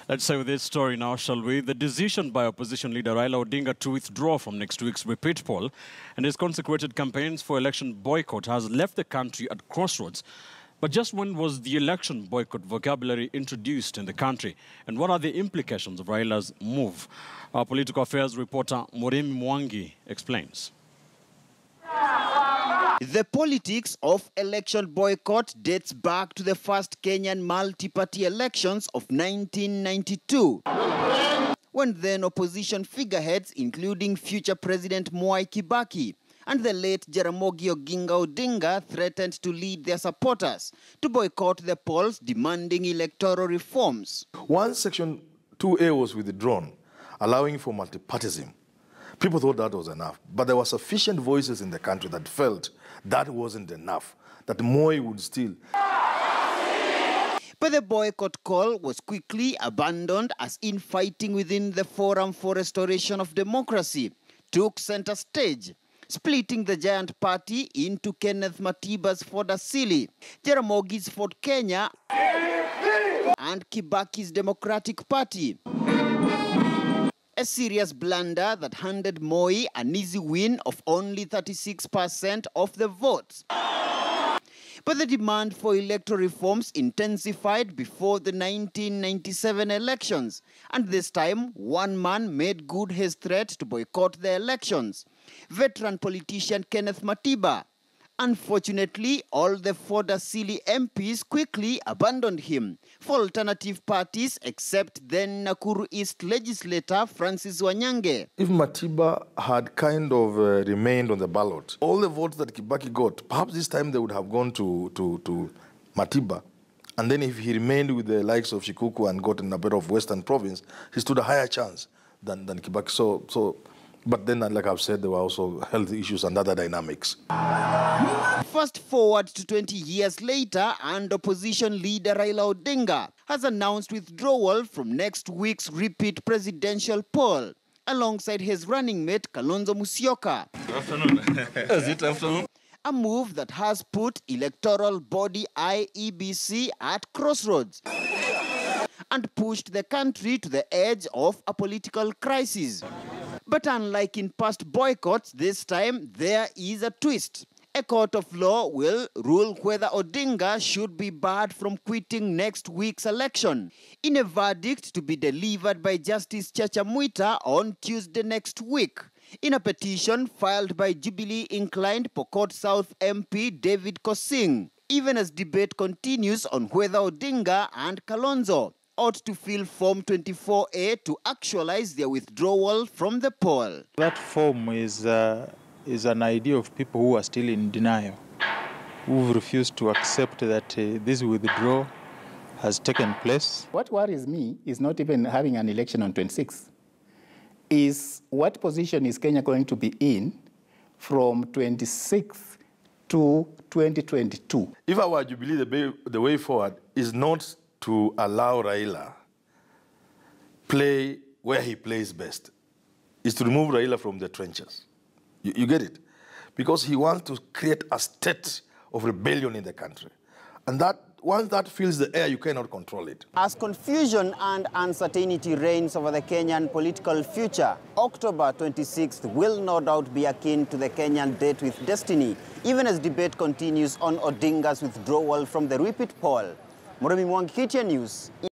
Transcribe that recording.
Let's say with this story now, shall we? The decision by opposition leader Raila Odinga to withdraw from next week's repeat poll and his consequent campaigns for election boycott has left the country at crossroads. But just when was the election boycott vocabulary introduced in the country? And what are the implications of Raila's move? Our political affairs reporter Moremi Mwangi explains. The politics of election boycott dates back to the first Kenyan multi-party elections of 1992, when then opposition figureheads, including future President Mwai Kibaki and the late Jaramogi Odinga, threatened to lead their supporters to boycott the polls, demanding electoral reforms. Once Section 2A was withdrawn, allowing for multipartyism, people thought that was enough. But there were sufficient voices in the country that felt that wasn't enough, that Moi would still. But the boycott call was quickly abandoned as infighting within the Forum for Restoration of Democracy took center stage, splitting the giant party into Kenneth Matiba's Ford Asili, Jaramogi's Ford Kenya, and Kibaki's Democratic Party. A serious blunder that handed Moi an easy win of only 36% of the votes. But the demand for electoral reforms intensified before the 1997 elections, and this time one man made good his threat to boycott the elections: veteran politician Kenneth Matiba. Unfortunately, all the Ford Asili MPs quickly abandoned him for alternative parties, except then Nakuru East legislator Francis Wanyange. If Matiba had kind of remained on the ballot, all the votes that Kibaki got, perhaps this time they would have gone to Matiba. And then if he remained with the likes of Shikuku and gotten a bit of Western Province, he stood a higher chance than Kibaki. But then, like I've said, there were also health issues and other dynamics. Fast forward to 20 years later, and opposition leader Raila Odinga has announced withdrawal from next week's repeat presidential poll, alongside his running mate Kalonzo Musyoka. Good afternoon. Is it afternoon? A move that has put electoral body IEBC at crossroads and pushed the country to the edge of a political crisis. But unlike in past boycotts, this time there is a twist. A court of law will rule whether Odinga should be barred from quitting next week's election, in a verdict to be delivered by Justice Chacha Mwita on Tuesday next week, in a petition filed by Jubilee-inclined Pokot South MP David Kosing, even as debate continues on whether Odinga and Kalonzo ought to fill Form 24A to actualize their withdrawal from the poll. That form is an idea of people who are still in denial, who refused to accept that this withdrawal has taken place. What worries me is not even having an election on 26. Is what position is Kenya going to be in from 26 to 2022? If our Jubilee, the way forward is not to allow Raila play where he plays best, is to remove Raila from the trenches. You get it? Because he wants to create a state of rebellion in the country. And that once that fills the air, you cannot control it. As confusion and uncertainty reigns over the Kenyan political future, October 26th will no doubt be akin to the Kenyan date with destiny, even as debate continues on Odinga's withdrawal from the repeat poll. Moremi Mwangi, KTN News.